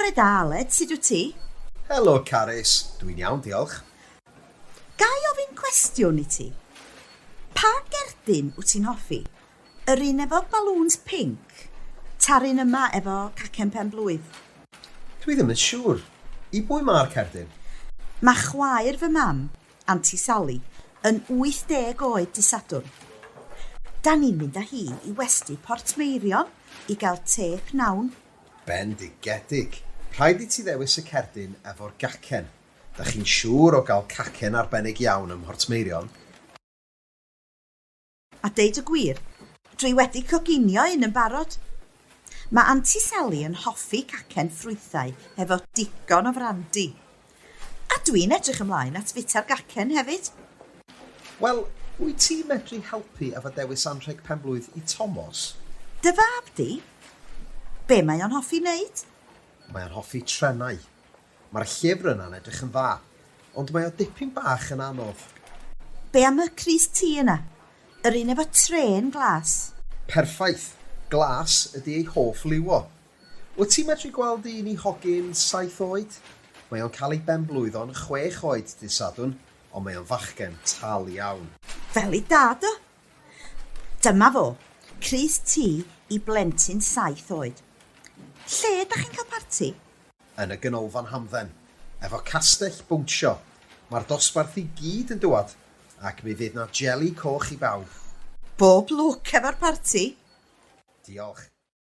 Bore da, Aled, sut wyt ti? Helo, Carys. Dwi'n iawn, diolch. Gai ofyn cwestiwn i ti? Pa gerdyn wyt ti'n hoffi? Yr un efo balloons pink? Ta'r un yma efo cacen pen blwydd? Dwi ddim yn siŵr. I bwy mae'r cerdyn? Mae chwaer fy mam, Aunty Sally, yn 80 oed dy Sadwrn. Da ni'n mynd â hi i westi Portmeirion i gael te pnawn. Bendigedig. Rhaid i ti ddewis y cerdyn efo'r gacen. Da chi'n siŵr o gael cacen arbennig iawn ym Mhortmeirion? A deud y gwir, dwi wedi coginio un yn barod. Mae Aunty Sally yn hoffi cacen ffrwythau efo digon o frandi. A dwi'n edrych ymlaen at fita'r gacen hefyd. Wel, wyt ti medru helpu efo dewis anrheg penblwydd i Thomas? Dy fab di? Be mae o'n hoffi wneud? Mae o'n hoffi trenau. Mae'r llyfr yna'n edrych yn dda, ond mae o dipyn bach yn anodd. Be am y Cris T yna? Yr un efo tren glas. Perffaith. Glas ydy ei hoff liw o. Wyt ti medru gweld un i hogyn 7 oed? Mae o'n cael ei benblwyddo'n 6 oed dy Sadwrn, ond mae o'n fachgen tal iawn. Fel i dad o. Dyma fo, Cris T i blentyn 7 oed. Lle da chi'n cael parti? Yn y ganolfan hamdden, efo castell bwnsio. Mae'r dosbarth i gyd yn dŵad, ac mi fydd na jeli coch i bawb. Bob lwc efo'r parti. Diolch.